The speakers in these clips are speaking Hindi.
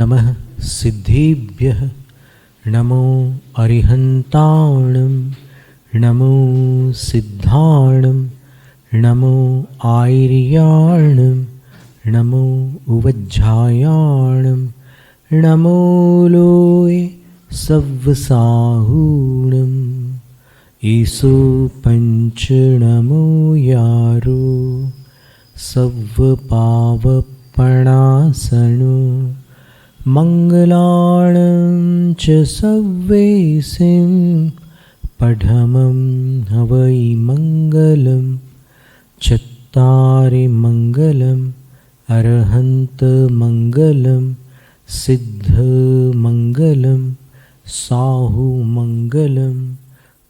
नमः सिद्धेभ्यः नमो अरिहन्ताणं नमो सिद्धाणं नमो आयर्याणं नमो उवज्झायाणं नमो लोये सव्वसाहूणं ईसो पंच नमो यारो सव्वपावपणासनो मंगलाणं च सव्वेसिं पढमं हवै मंगलं चत्तारि मंगलम् अरहन्त मंगलं सिद्ध मंगलं साहु मंगलं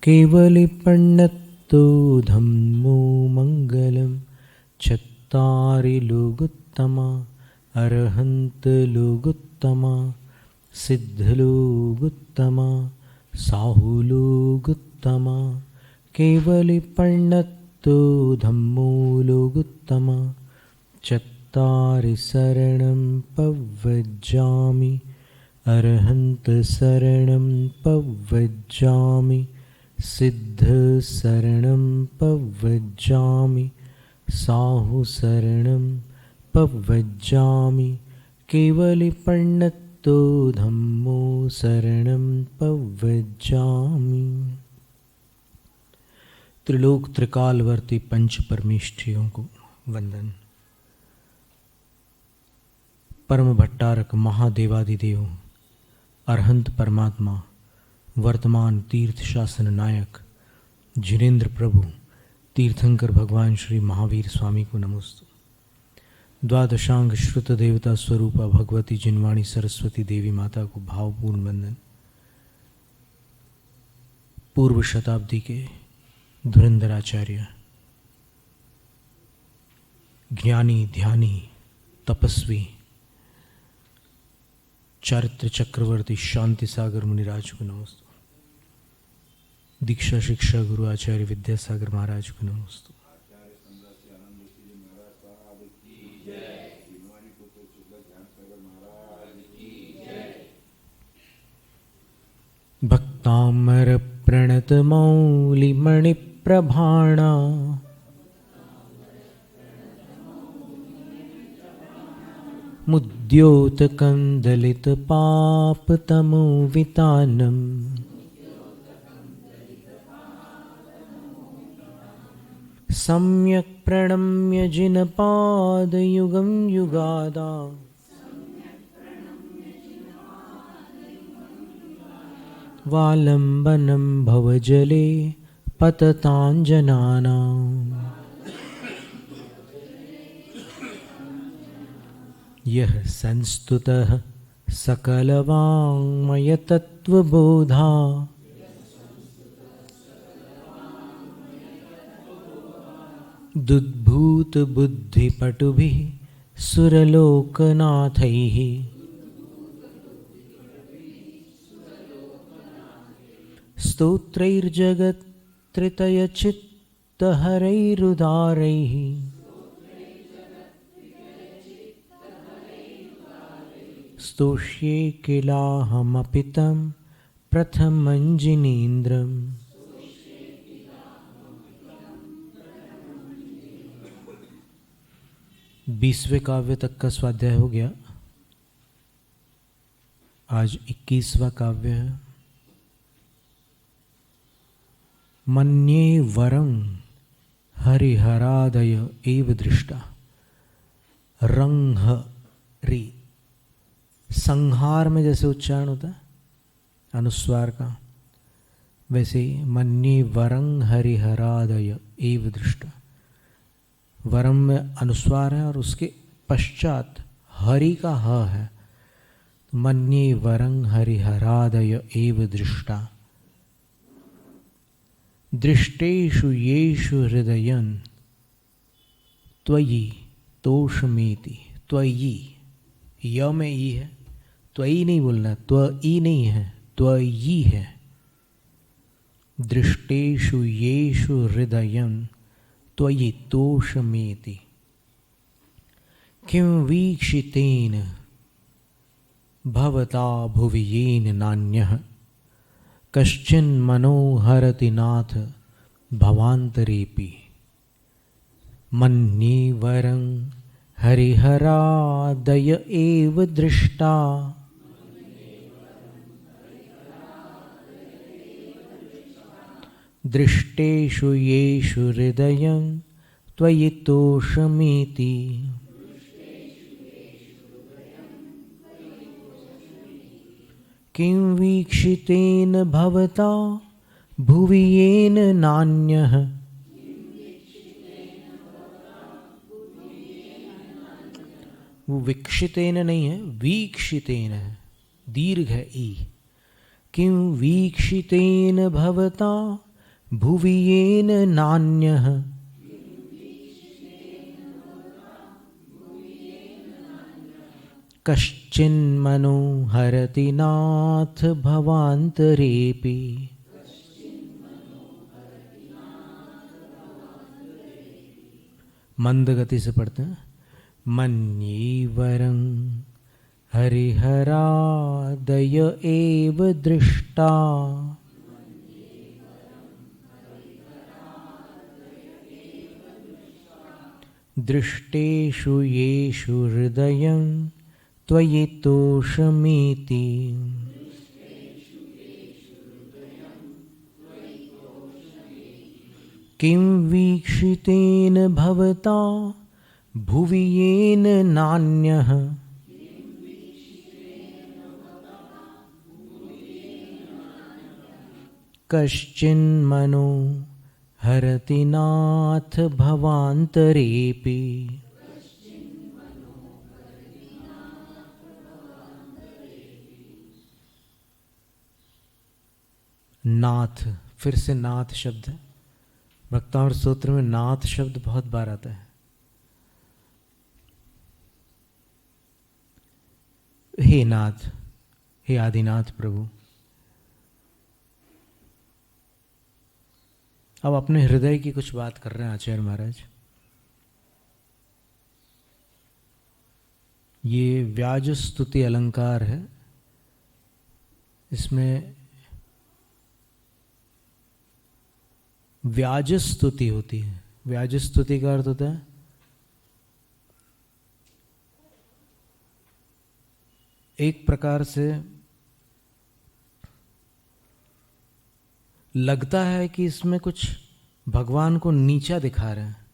केवलिपण्णत्तो धम्मो मंगलं चत्तारि लोगुत्तमा अरहन्त लोगुत्तमा सिद्धलोगुत्तमा साहुलोगुत्तमा केवलिपण्णत्तो धम्मो लोगुत्तमा चत्तारि शरणं पव्वज्जामि अरहन्त शरणं पव्वज्जामि सिद्ध शरणं पव्वज्जामि साहु शरणं पव्वज्जामि केवलिपण्णत्तो धम्मो शरणं पव्वज्जामि। त्रिलोक त्रिकालवर्ती पंच परमेष्ठियों को वंदन। परम भट्टारक महादेवादिदेव अरहंत परमात्मा वर्तमान तीर्थ शासन नायक जिनेन्द्र प्रभु तीर्थंकर भगवान श्री महावीर स्वामी को नमोस्तु। द्वादशांग श्रुत देवता स्वरूपा भगवती जिनवाणी सरस्वती देवी माता को भावपूर्ण वंदन। पूर्व शताब्दी के धुरंधराचार्य ज्ञानी ध्यानी तपस्वी चारित्र चक्रवर्ती शांति सागर मुनिराज को नमोस्तु। दीक्षा शिक्षा गुरु आचार्य विद्यासागर महाराज को नमोस्तु। भक्तामर प्रणत मौलि मणिप्रभाणा मुद्योत कंदलित पापतमो वितानम् सम्यक् प्रणम्य जिनपादयुगं युगादा वालम्बनं भवजले पतताञ्जनानाम् यः संस्तुतः सकलवाङ्मयतत्त्वबोधा दुद्भूतबुद्धिपटुभिः सुरलोकनाथैः स्तोत्रैर्जगत्त्रितयचित्तहरैरुदारैः स्तोष्ये किलाहमपि तं प्रथमं जिनेन्द्रम्। बीसवें काव्य तक का स्वाध्याय हो गया। आज 21वां काव्य है। मन्ये वरं हरिहरादय एव दृष्टा रंहरि। संहार में जैसे उच्चारण होता है अनुस्वार का, वैसे मन्ये वरं हरिहरादय एव दृष्टा। वरम में अनुस्वार है और उसके पश्चात हरि का ह है। मन्ये वरं हरिहरादय एव दृष्टा दृष्टेषु येषु हृदयं त्वयि तोषमेति। त्वयि य में ई है, त्वयि नहीं बोलना, त्वयि नहीं है, त्वयि है। दृष्टेषु येषु हृदयं त्वयि तोषमेति। किं वीक्षितेन भवता भुवि येन नान्यः कश्चिन्मनो हरति नाथ भवान्तरेऽपि मन्ये वरं हरिहरादय एव दृष्टा दृष्टेषु येषु हृदयं त्वयि तोषमिति। किं वीक्षितेन भवता भुवि येन नान्यः वो वीक्षितेन नहीं है, वीक्षितेन है, दीर्घ है ई। किं वीक्षितेन भवता भुवि येन नान्यः कश्चिन्मनो हरति नाथ भवान्तरेऽपि। मंद गति से पढ़ते हैं। मन्ये वरं हरिहरादय एव दृष्टा दृष्टेषु येषु हृदयं त्वयि तोषमिति। किं वीक्षितेन भवता भुवि येन नान्यः कश्चिन्मनो हरति नाथ भवान्तरेऽपि। नाथ, फिर से नाथ शब्द है। भक्तामृत स्तोत्र में नाथ शब्द बहुत बार आता है। हे नाथ, हे आदिनाथ प्रभु। अब अपने हृदय की कुछ बात कर रहे हैं आचार्य महाराज। ये व्याज स्तुति अलंकार है। इसमें व्याज स्तुति होती है। व्याज स्तुति का अर्थ होता है एक प्रकार से लगता है कि इसमें कुछ भगवान को नीचा दिखा रहे हैं,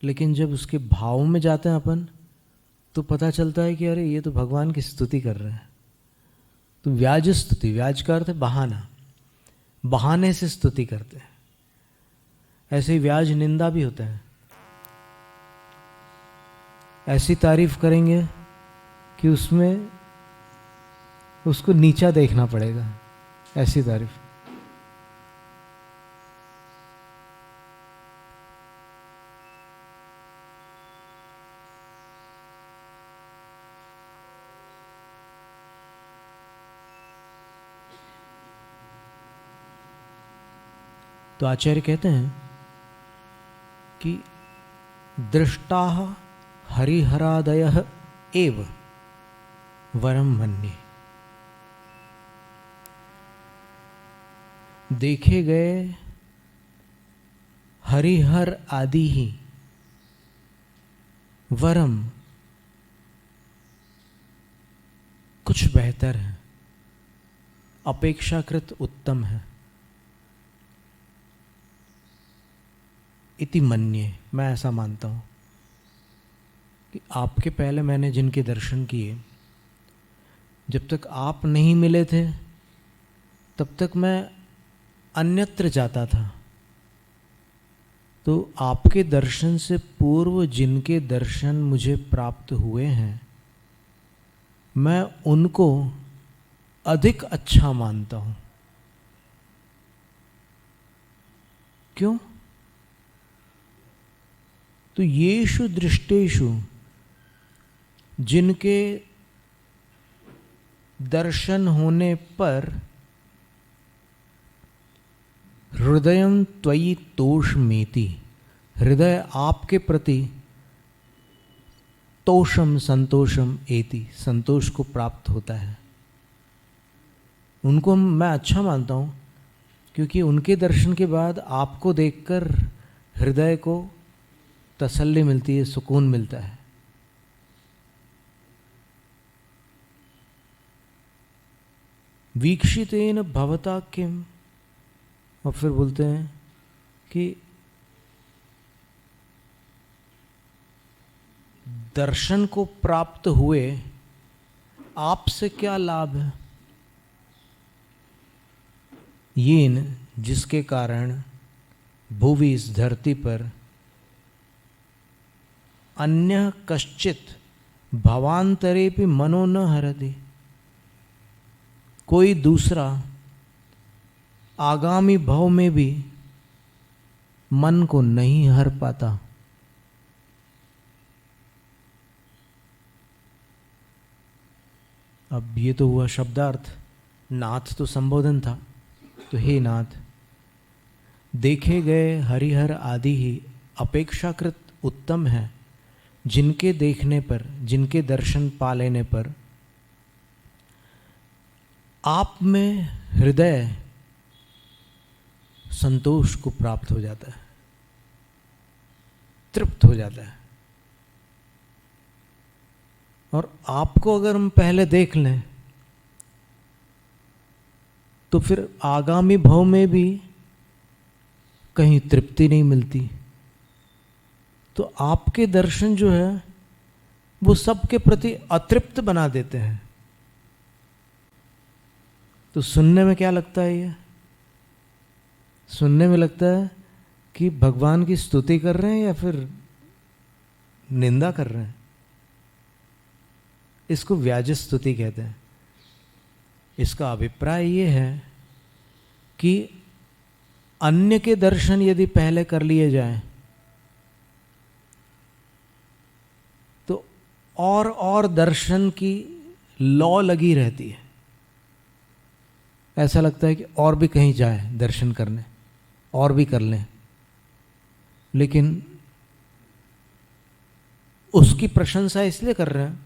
लेकिन जब उसके भाव में जाते हैं अपन तो पता चलता है कि अरे ये तो भगवान की स्तुति कर रहे हैं। तो व्याज स्तुति, व्याज का अर्थ है बहाना, बहाने से स्तुति करते हैं। ऐसे ही व्याज निंदा भी होता है। ऐसी तारीफ करेंगे कि उसमें उसको नीचा देखना पड़ेगा, ऐसी तारीफ। तो आचार्य कहते हैं कि दृष्टा हरिहरादयः एव वरम मन्ये। देखे गए हरिहर आदि ही वरम कुछ बेहतर है, अपेक्षाकृत उत्तम है। इति मन्ये, मैं ऐसा मानता हूं कि आपके पहले मैंने जिनके दर्शन किए, जब तक आप नहीं मिले थे तब तक मैं अन्यत्र जाता था। तो आपके दर्शन से पूर्व जिनके दर्शन मुझे प्राप्त हुए हैं, मैं उनको अधिक अच्छा मानता हूं। क्यों? तो येषु दृष्टेषु, जिनके दर्शन होने पर हृदयं त्वयि तोषमेति, हृदय आपके प्रति तोषम संतोषम एति, संतोष को प्राप्त होता है। उनको मैं अच्छा मानता हूँ क्योंकि उनके दर्शन के बाद आपको देखकर हृदय को तसल्ली मिलती है, सुकून मिलता है। वीक्षितेन भवता किम, और फिर बोलते हैं कि दर्शन को प्राप्त हुए आपसे क्या लाभ है। येन, जिसके कारण भुवि, इस धरती पर अन्य कश्चित भवांतरे भी मनो न हरति, कोई दूसरा आगामी भव में भी मन को नहीं हर पाता। अब ये तो हुआ शब्दार्थ, नाथ तो संबोधन था। तो हे नाथ, देखे गए हरिहर आदि ही अपेक्षाकृत उत्तम है, जिनके देखने पर, जिनके दर्शन पा लेने पर आप में हृदय संतोष को प्राप्त हो जाता है, तृप्त हो जाता है। और आपको अगर हम पहले देख लें तो फिर आगामी भव में भी कहीं तृप्ति नहीं मिलती। तो आपके दर्शन जो है वो सबके प्रति अतृप्त बना देते हैं। तो सुनने में क्या लगता है, ये सुनने में लगता है कि भगवान की स्तुति कर रहे हैं या फिर निंदा कर रहे हैं। इसको व्याज स्तुति कहते हैं। इसका अभिप्राय ये है कि अन्य के दर्शन यदि पहले कर लिए जाएं तो और दर्शन की लौ लगी रहती है। ऐसा लगता है कि और भी कहीं जाए दर्शन करने, और भी कर लें, लेकिन उसकी प्रशंसा इसलिए कर रहे हैं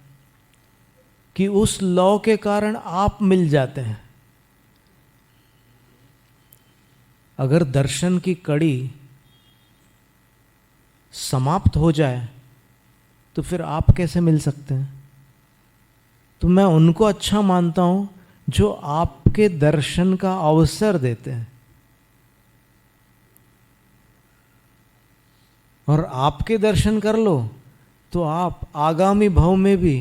कि उस लौ के कारण आप मिल जाते हैं। अगर दर्शन की कड़ी समाप्त हो जाए तो फिर आप कैसे मिल सकते हैं। तो मैं उनको अच्छा मानता हूं जो आपके दर्शन का अवसर देते हैं। और आपके दर्शन कर लो तो आप आगामी भव में भी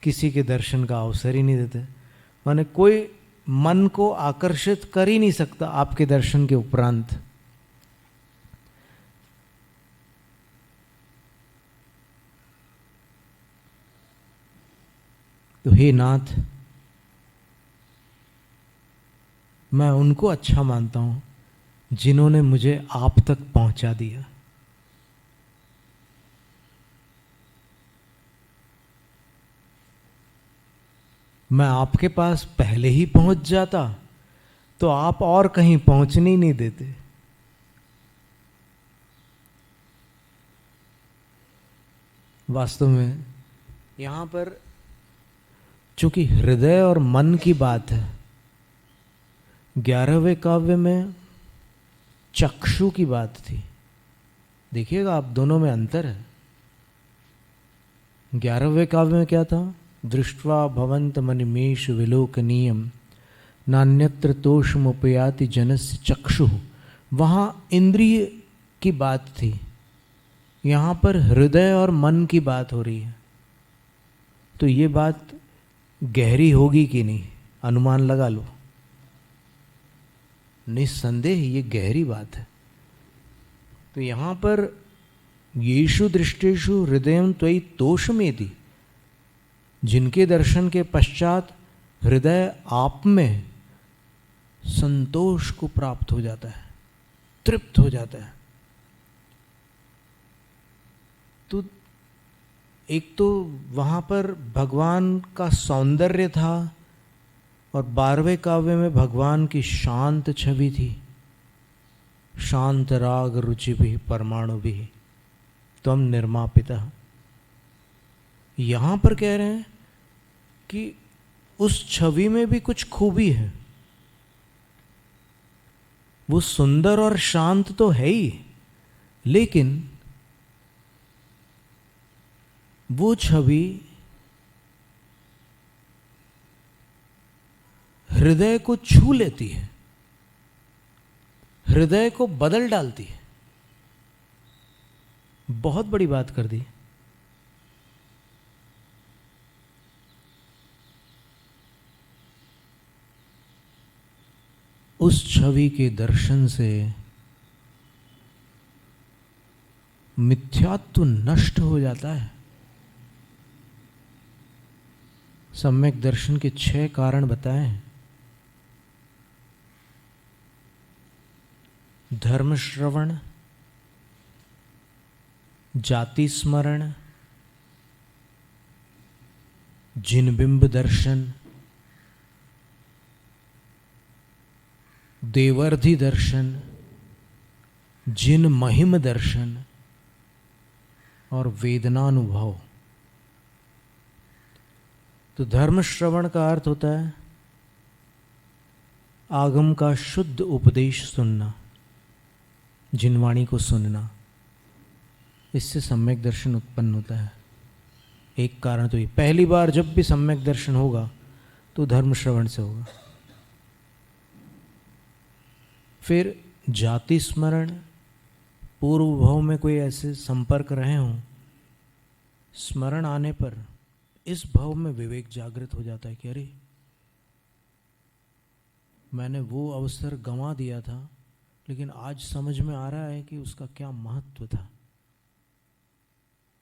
किसी के दर्शन का अवसर ही नहीं देते। माने कोई मन को आकर्षित कर ही नहीं सकता आपके दर्शन के उपरांत। तो हे नाथ, मैं उनको अच्छा मानता हूं जिन्होंने मुझे आप तक पहुंचा दिया। मैं आपके पास पहले ही पहुंच जाता तो आप और कहीं पहुंचने ही नहीं देते। वास्तव में यहां पर चूंकि हृदय और मन की बात है, 11वें काव्य में चक्षु की बात थी। देखिएगा आप, दोनों में अंतर है। 11वें काव्य में क्या था? दृष्ट्वा भवंत मनिमेष विलोकनीयम नान्यत्र तोषमुपयाति जनस्य चक्षु। वहाँ इंद्रिय की बात थी, यहाँ पर हृदय और मन की बात हो रही है। तो ये बात गहरी होगी कि नहीं, अनुमान लगा लो। निस्संदेह ये गहरी बात है। तो यहाँ पर येषु दृष्टेषु हृदयं त्वयि तोषमेति, जिनके दर्शन के पश्चात हृदय आप में संतोष को प्राप्त हो जाता है, तृप्त हो जाता है। तो एक तो वहाँ पर भगवान का सौंदर्य था और 12वें काव्य में भगवान की शांत छवि थी। शांत राग रुचि भी परमाणु भी तम निर्मापिता। यहां पर कह रहे हैं कि उस छवि में भी कुछ खूबी है। वो सुंदर और शांत तो है ही, लेकिन वो छवि हृदय को छू लेती है, हृदय को बदल डालती है। बहुत बड़ी बात कर दी। उस छवि के दर्शन से मिथ्यात्व नष्ट हो जाता है। सम्यक दर्शन के 6 कारण बताए। धर्म श्रवण, जाति स्मरण, जिनबिंब दर्शन, देवर्धि दर्शन, जिन महिम दर्शन और वेदनानुभव। तो धर्म श्रवण का अर्थ होता है आगम का शुद्ध उपदेश सुनना, जिनवाणी को सुनना। इससे सम्यक दर्शन उत्पन्न होता है। एक कारण तो ये, पहली बार जब भी सम्यक दर्शन होगा तो धर्म श्रवण से होगा। फिर जाति स्मरण, पूर्व भाव में कोई ऐसे संपर्क रहे हों, स्मरण आने पर इस भाव में विवेक जागृत हो जाता है कि अरे मैंने वो अवसर गंवा दिया था, लेकिन आज समझ में आ रहा है कि उसका क्या महत्व था,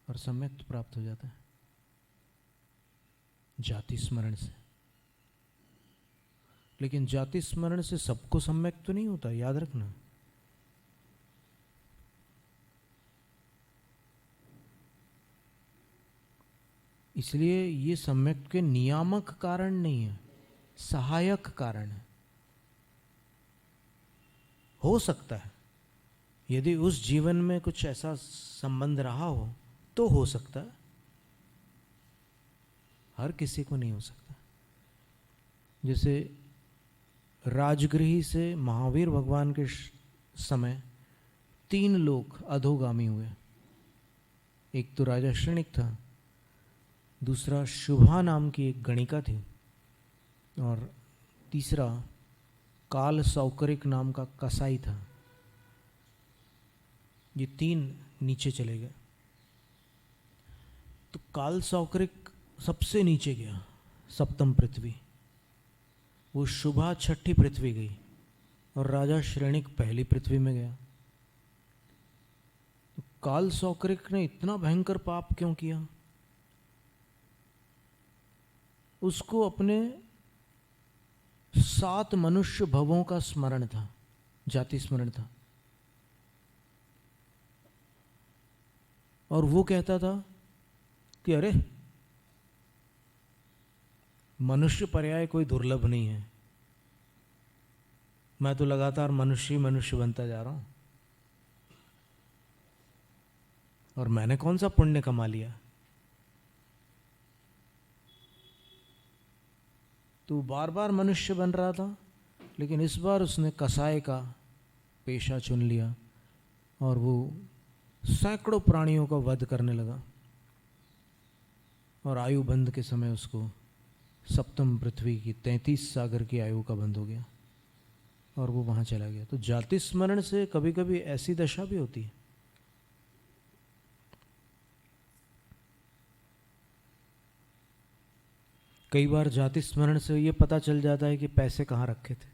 और सम्यक प्राप्त हो जाता है जाति स्मरण से। लेकिन जाति स्मरण से सबको सम्यक तो नहीं होता, याद रखना। इसलिए ये सम्यक के नियामक कारण नहीं है, सहायक कारण है। हो सकता है यदि उस जीवन में कुछ ऐसा संबंध रहा हो तो हो सकता है, हर किसी को नहीं हो सकता। जैसे राजगृही से महावीर भगवान के समय 3 लोग अधोगामी हुए। एक तो राजा श्रेणिक था, दूसरा शुभा नाम की एक गणिका थी, और तीसरा काल सौकरिक नाम का कसाई था। ये 3 नीचे चले गए। तो काल सौकरिक सबसे नीचे गया, 7वीं पृथ्वी। वो शुभा 6ठी पृथ्वी गई, और राजा श्रेणिक 1ली पृथ्वी में गया। तो काल सौकरिक ने इतना भयंकर पाप क्यों किया? उसको अपने 7 मनुष्य भवों का स्मरण था, जाति स्मरण था। और वो कहता था कि अरे मनुष्य पर्याय कोई दुर्लभ नहीं है, मैं तो लगातार मनुष्य मनुष्य बनता जा रहा हूं, और मैंने कौन सा पुण्य कमा लिया। तो बार बार मनुष्य बन रहा था, लेकिन इस बार उसने कसाई का पेशा चुन लिया, और वो सैकड़ों प्राणियों का वध करने लगा। और आयु बंध के समय उसको 7वीं पृथ्वी की 33 सागर की आयु का बंध हो गया, और वो वहां चला गया। तो जाति स्मरण से कभी कभी ऐसी दशा भी होती है। कई बार जाति स्मरण से ये पता चल जाता है कि पैसे कहाँ रखे थे।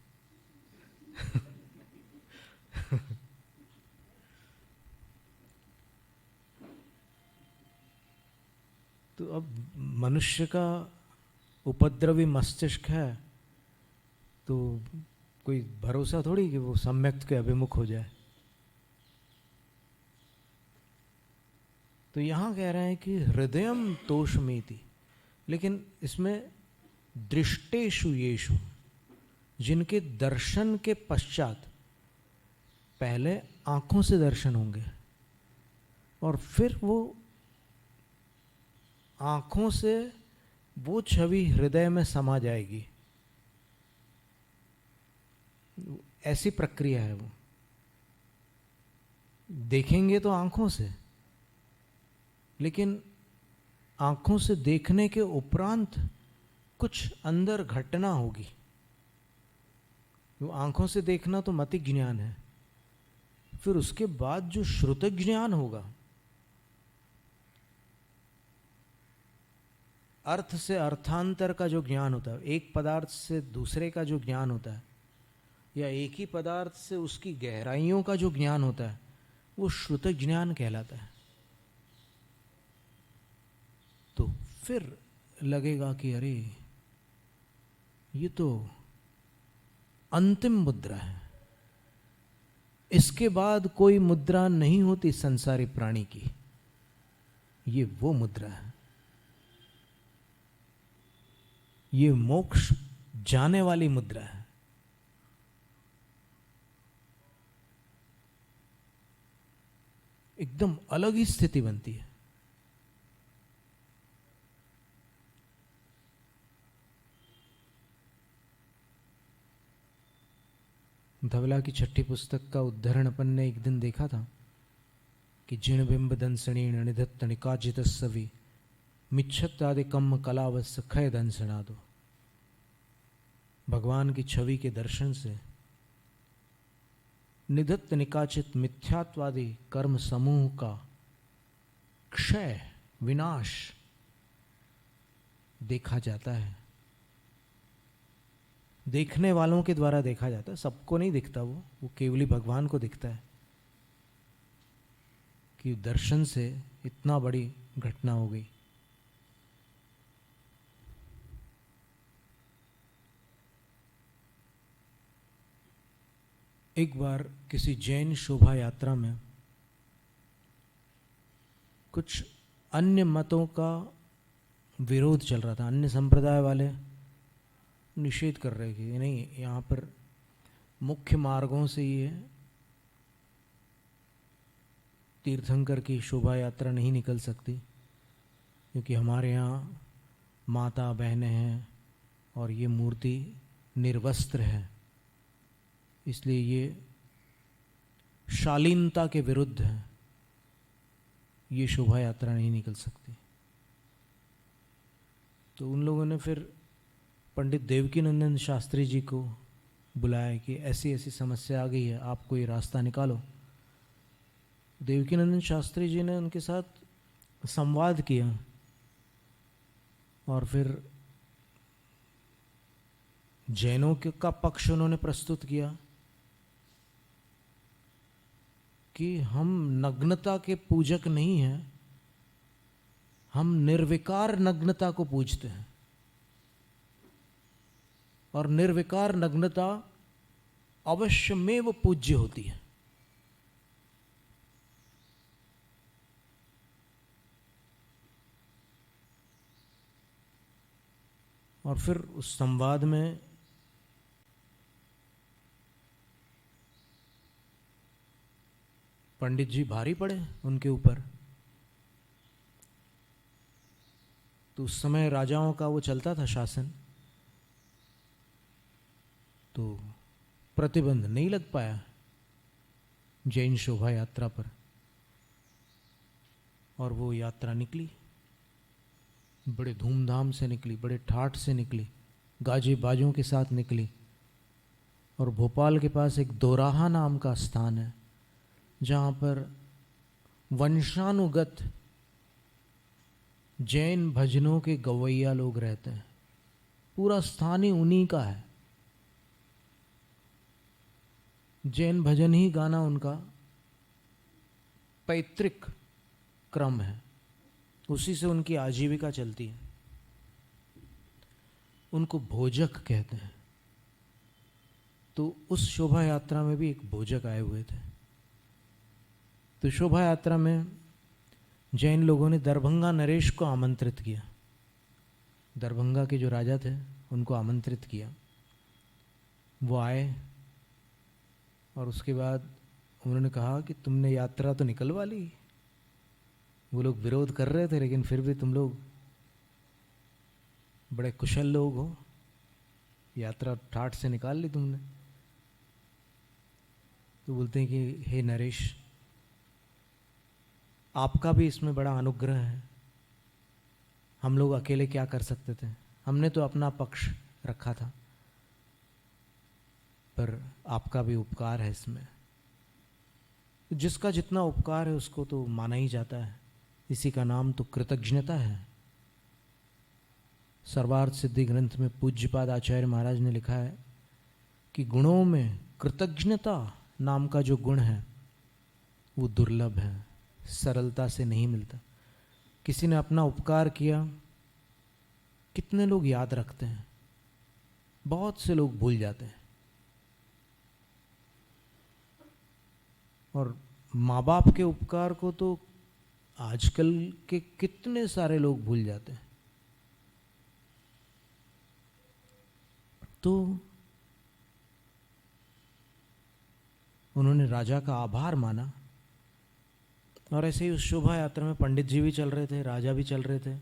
तो अब मनुष्य का उपद्रवी मस्तिष्क है, तो कोई भरोसा थोड़ी कि वो सम्यक के अभिमुख हो जाए। तो यहां कह रहे हैं कि हृदयम तोषमेति, लेकिन इसमें दृष्टेषु येषु, जिनके दर्शन के पश्चात पहले आंखों से दर्शन होंगे और फिर वो आंखों से वो छवि हृदय में समा जाएगी, ऐसी प्रक्रिया है वो। देखेंगे तो आंखों से, लेकिन आंखों से देखने के उपरांत कुछ अंदर घटना होगी। वो आंखों से देखना तो मति ज्ञान है, फिर उसके बाद जो श्रुत ज्ञान होगा, अर्थ से अर्थांतर का जो ज्ञान होता है, एक पदार्थ से दूसरे का जो ज्ञान होता है, या एक ही पदार्थ से उसकी गहराइयों का जो ज्ञान होता है, वो श्रुत ज्ञान कहलाता है। तो फिर लगेगा कि अरे ये तो अंतिम मुद्रा है, इसके बाद कोई मुद्रा नहीं होती संसारी प्राणी की, ये वो मुद्रा है, ये मोक्ष जाने वाली मुद्रा है। एकदम अलग ही स्थिति बनती है। धवला की छठी पुस्तक का उद्धरण अपन ने एक दिन देखा था कि जिण बिंब दंसणीण निधत्त निकाजित सवि मिच्छत आदि कम कलावस खय दंसना दो। भगवान की छवि के दर्शन से निधत्त निकाचित मिथ्यात्वादी कर्म समूह का क्षय, विनाश देखा जाता है। देखने वालों के द्वारा देखा जाता है, सबको नहीं दिखता, वो केवली भगवान को दिखता है कि दर्शन से इतना बड़ी घटना हो गई। एक बार किसी जैन शोभा यात्रा में कुछ अन्य मतों का विरोध चल रहा था। अन्य संप्रदाय वाले निषेध कर रहे थे, नहीं यहाँ पर मुख्य मार्गों से ये तीर्थंकर की शोभा यात्रा नहीं निकल सकती, क्योंकि हमारे यहाँ माता बहनें हैं और ये मूर्ति निर्वस्त्र है, इसलिए ये शालीनता के विरुद्ध है, ये शोभा यात्रा नहीं निकल सकती। तो उन लोगों ने फिर पंडित देवकीनंदन शास्त्री जी को बुलाया कि ऐसी ऐसी समस्या आ गई है, आप कोई रास्ता निकालो। देवकीनंदन शास्त्री जी ने उनके साथ संवाद किया और फिर जैनों का पक्ष उन्होंने प्रस्तुत किया कि हम नग्नता के पूजक नहीं हैं, हम निर्विकार नग्नता को पूजते हैं, और निर्विकार नग्नता अवश्यमेव पूज्य होती है। और फिर उस संवाद में पंडित जी भारी पड़े उनके ऊपर। तो उस समय राजाओं का वो चलता था शासन, तो प्रतिबंध नहीं लग पाया जैन शोभा यात्रा पर, और वो यात्रा निकली, बड़े धूमधाम से निकली, बड़े ठाठ से निकली, गाजे बाजों के साथ निकली। और भोपाल के पास एक दोराहा नाम का स्थान है, जहाँ पर वंशानुगत जैन भजनों के गवैया लोग रहते हैं। पूरा स्थान ही उन्हीं का है, जैन भजन ही गाना उनका पैतृक क्रम है, उसी से उनकी आजीविका चलती है। उनको भोजक कहते हैं। तो उस शोभा यात्रा में भी एक भोजक आए हुए थे। तो शोभा यात्रा में जैन लोगों ने दरभंगा नरेश को आमंत्रित किया। दरभंगा के जो राजा थे उनको आमंत्रित किया। वो आए और उसके बाद उन्होंने कहा कि तुमने यात्रा तो निकलवा ली। वो लोग विरोध कर रहे थे, लेकिन फिर भी तुम लोग बड़े कुशल लोग हो, यात्रा ठाठ से निकाल ली तुमने। तो बोलते हैं कि हे नरेश, आपका भी इसमें बड़ा अनुग्रह है, हम लोग अकेले क्या कर सकते थे, हमने तो अपना पक्ष रखा था, पर आपका भी उपकार है इसमें। जिसका जितना उपकार है उसको तो माना ही जाता है, इसी का नाम तो कृतज्ञता है। सर्वार्थ सिद्धि ग्रंथ में पूज्यपाद आचार्य महाराज ने लिखा है कि गुणों में कृतज्ञता नाम का जो गुण है वो दुर्लभ है, सरलता से नहीं मिलता। किसी ने अपना उपकार किया, कितने लोग याद रखते हैं, बहुत से लोग भूल जाते हैं। और माँ बाप के उपकार को तो आजकल के कितने सारे लोग भूल जाते हैं। तो उन्होंने राजा का आभार माना। और ऐसे ही उस शोभा यात्रा में पंडित जी भी चल रहे थे, राजा भी चल रहे थे,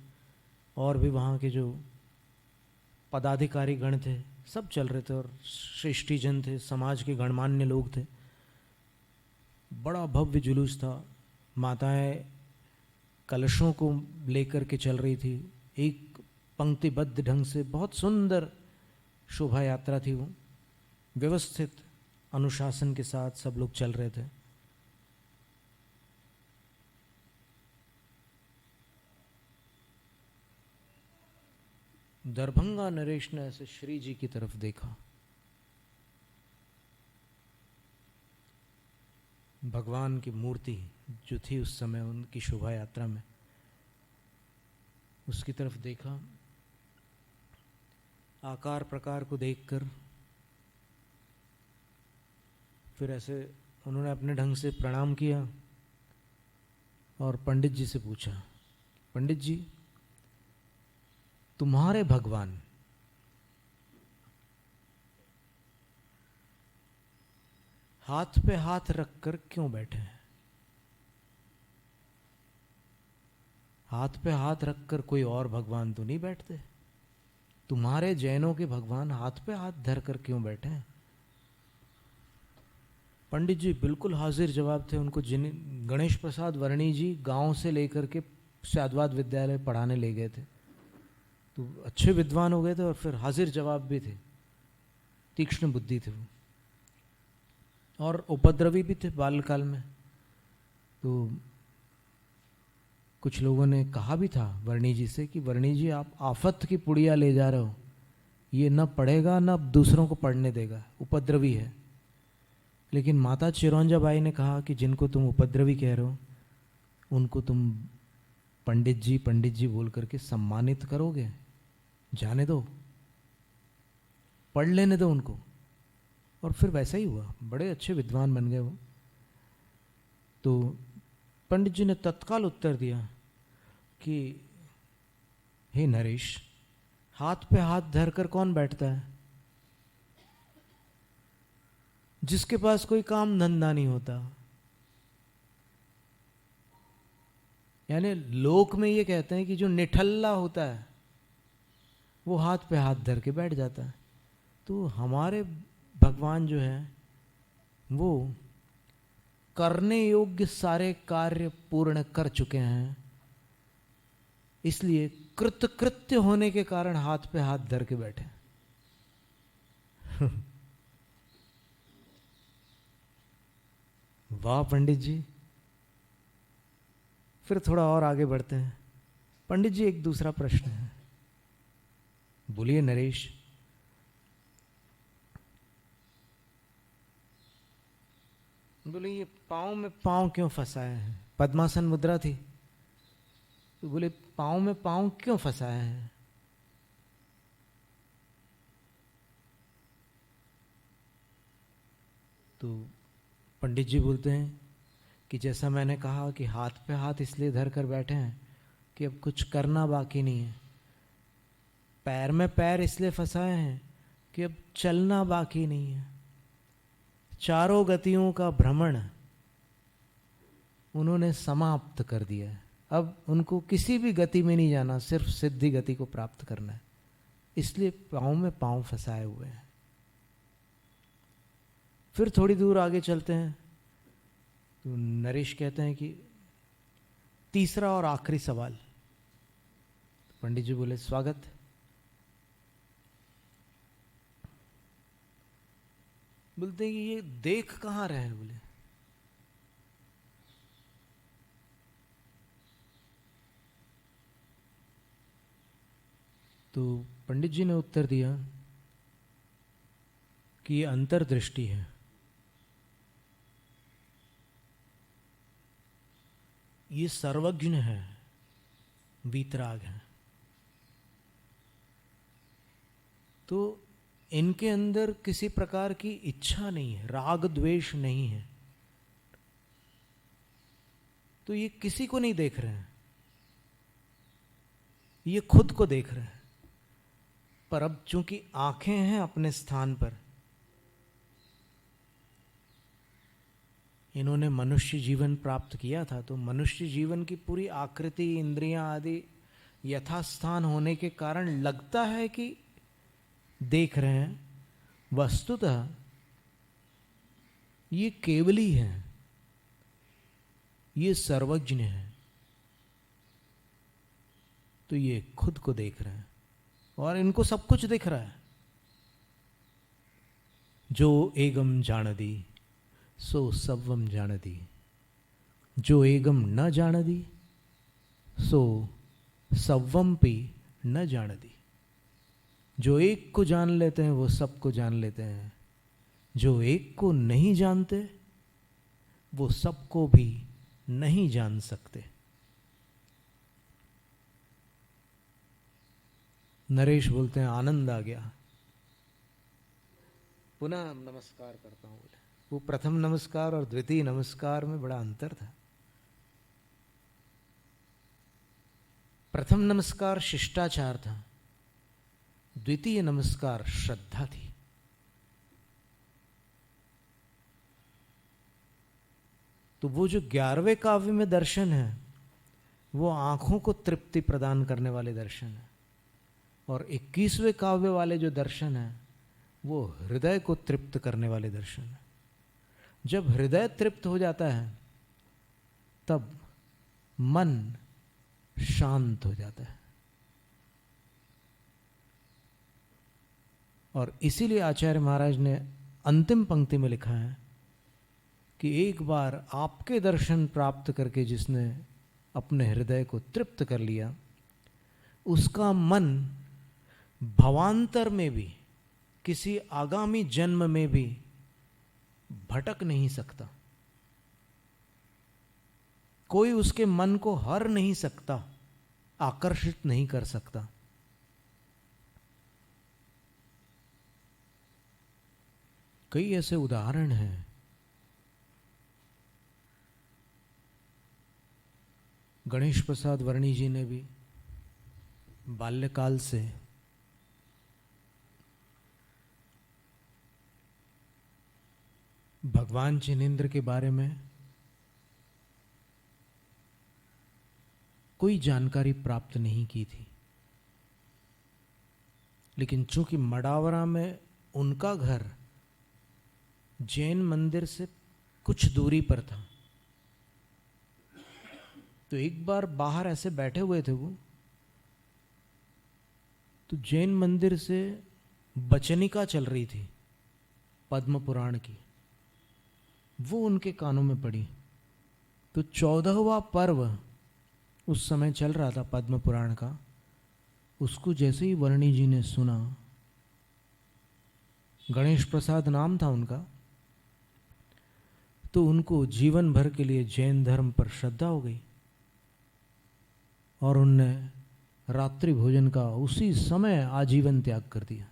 और भी वहाँ के जो पदाधिकारी गण थे सब चल रहे थे, और श्रेष्ठीजन थे, समाज के गणमान्य लोग थे। बड़ा भव्य जुलूस था। माताएं कलशों को लेकर के चल रही थी, एक पंक्तिबद्ध ढंग से। बहुत सुंदर शोभा यात्रा थी वो, व्यवस्थित अनुशासन के साथ सब लोग चल रहे थे। दरभंगा नरेश ने ऐसे श्री जी की तरफ देखा। भगवान की मूर्ति जो थी उस समय उनकी शोभा यात्रा में, उसकी तरफ देखा। आकार प्रकार को देखकर फिर ऐसे उन्होंने अपने ढंग से प्रणाम किया और पंडित जी से पूछा, पंडित जी, तुम्हारे भगवान हाथ पे हाथ रखकर क्यों बैठे हैं? हाथ पे हाथ रखकर कोई और भगवान तो नहीं बैठते, तुम्हारे जैनों के भगवान हाथ पे हाथ धर कर क्यों बैठे हैं? पंडित जी बिल्कुल हाजिर जवाब थे। उनको जिन गणेश प्रसाद वर्णी जी गांव से लेकर के साधवाद विद्यालय पढ़ाने ले गए थे, तो अच्छे विद्वान हो गए थे और फिर हाजिर जवाब भी थे, तीक्ष्ण बुद्धि थे वो, और उपद्रवी भी थे बालकाल में। तो कुछ लोगों ने कहा भी था वर्णी जी से कि वर्णी जी, आप आफत की पुड़िया ले जा रहे हो, ये न पढ़ेगा न दूसरों को पढ़ने देगा, उपद्रवी है। लेकिन माता चिरौंजा बाई ने कहा कि जिनको तुम उपद्रवी कह रहे हो उनको तुम पंडित जी बोल करके सम्मानित करोगे, जाने दो, पढ़ लेने दो उनको। और फिर वैसा ही हुआ, बड़े अच्छे विद्वान बन गए वो। तो पंडित जी ने तत्काल उत्तर दिया कि हे नरेश, हाथ पे हाथ धरकर कौन बैठता है? जिसके पास कोई काम धंधा नहीं होता। यानी लोक में ये कहते हैं कि जो निठल्ला होता है वो हाथ पे हाथ धर के बैठ जाता है। तो हमारे भगवान जो है वो करने योग्य सारे कार्य पूर्ण कर चुके हैं, इसलिए कृतकृत्य होने के कारण हाथ पे हाथ धर के बैठे। वाह पंडित जी। फिर थोड़ा और आगे बढ़ते हैं। पंडित जी, एक दूसरा प्रश्न है। बोलिए नरेश। बोले ये पाँव में पाँव क्यों फंसाए हैं? पद्मासन मुद्रा थी, तो बोले पाँव में पाँव क्यों फंसाए हैं? तो पंडित जी बोलते हैं कि जैसा मैंने कहा कि हाथ पे हाथ इसलिए धर कर बैठे हैं कि अब कुछ करना बाकी नहीं है। पैर में पैर इसलिए फंसाए हैं कि अब चलना बाकी नहीं है। चारों गतियों का भ्रमण उन्होंने समाप्त कर दिया है। अब उनको किसी भी गति में नहीं जाना, सिर्फ सिद्धि गति को प्राप्त करना है। इसलिए पाँव में पाँव फंसाए हुए हैं। फिर थोड़ी दूर आगे चलते हैं तो नरेश कहते हैं कि तीसरा और आखिरी सवाल। पंडित जी बोले स्वागत। बोलते हैं कि ये देख कहाँ रहे हैं? बोले तो पंडित जी ने उत्तर दिया कि ये अंतर्दृष्टि है। ये सर्वज्ञ है, वीतराग है। तो इनके अंदर किसी प्रकार की इच्छा नहीं है, राग द्वेष नहीं है। तो ये किसी को नहीं देख रहे हैं, ये खुद को देख रहे हैं। पर अब चूंकि आंखें हैं अपने स्थान पर, इन्होंने मनुष्य जीवन प्राप्त किया था, तो मनुष्य जीवन की पूरी आकृति, इंद्रियां आदि यथास्थान होने के कारण लगता है कि देख रहे हैं। वस्तुतः ये केवली है, ये सर्वज्ञ है। तो ये खुद को देख रहे हैं और इनको सब कुछ दिख रहा है। जो एगम जानदी सो सवम जानदी, जो एगम न जानदी सो सवम पी न जानदी। जो एक को जान लेते हैं वो सबको जान लेते हैं, जो एक को नहीं जानते वो सबको भी नहीं जान सकते। नरेश बोलते हैं आनंद आ गया। पुनः नमस्कार करता हूं। बोले वो प्रथम नमस्कार और द्वितीय नमस्कार में बड़ा अंतर था। प्रथम नमस्कार शिष्टाचार था, द्वितीय नमस्कार श्रद्धा थी। तो वो जो 11वें काव्य में दर्शन है वो आंखों को तृप्ति प्रदान करने वाले दर्शन है, और 21वें काव्य वाले जो दर्शन है वो हृदय को तृप्त करने वाले दर्शन है। जब हृदय तृप्त हो जाता है तब मन शांत हो जाता है। और इसीलिए आचार्य महाराज ने अंतिम पंक्ति में लिखा है कि एक बार आपके दर्शन प्राप्त करके जिसने अपने हृदय को तृप्त कर लिया, उसका मन भवांतर में भी, किसी आगामी जन्म में भी भटक नहीं सकता। कोई उसके मन को हर नहीं सकता, आकर्षित नहीं कर सकता। कई ऐसे उदाहरण हैं। गणेश प्रसाद वर्णी जी ने भी बाल्यकाल से भगवान जिनेंद्र के बारे में कोई जानकारी प्राप्त नहीं की थी, लेकिन चूंकि मडावरा में उनका घर जैन मंदिर से कुछ दूरी पर था, तो एक बार बाहर ऐसे बैठे हुए थे वो, तो जैन मंदिर से बचनिका चल रही थी पद्म पुराण की, वो उनके कानों में पड़ी। तो 14वां पर्व उस समय चल रहा था पद्म पुराण का। उसको जैसे ही वर्णी जी ने सुना, गणेश प्रसाद नाम था उनका, तो उनको जीवन भर के लिए जैन धर्म पर श्रद्धा हो गई और उनने रात्रि भोजन का उसी समय आजीवन त्याग कर दिया।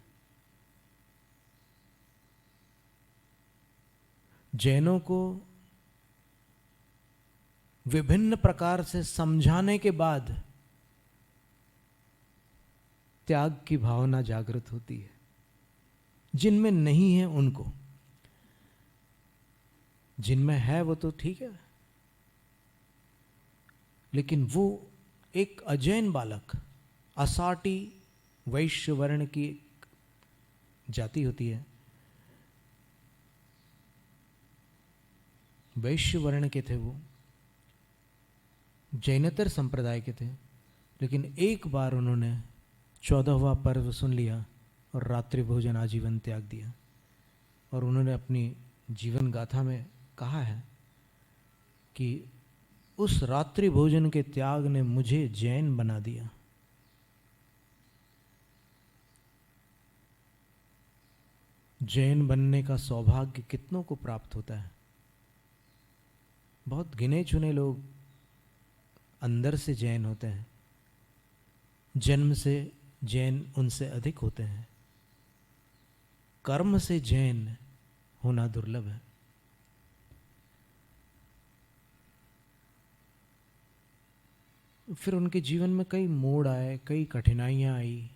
जैनों को विभिन्न प्रकार से समझाने के बाद त्याग की भावना जागृत होती है। जिनमें नहीं है उनको, जिनमें है वो तो ठीक है, लेकिन वो एक अजैन बालक, असाटी वैश्य वर्ण की एक जाति होती है, वैश्य वर्ण के थे वो, जैनतर संप्रदाय के थे, लेकिन एक बार उन्होंने 14वां पर्व सुन लिया और रात्रि भोजन आजीवन त्याग दिया। और उन्होंने अपनी जीवन गाथा में कहा है कि उस रात्रि भोजन के त्याग ने मुझे जैन बना दिया। जैन बनने का सौभाग्य कितनों को प्राप्त होता है। बहुत गिने चुने लोग अंदर से जैन होते हैं, जन्म से जैन उनसे अधिक होते हैं। कर्म से जैन होना दुर्लभ है। फिर उनके जीवन में कई मोड़ आए, कई कठिनाइयां आई,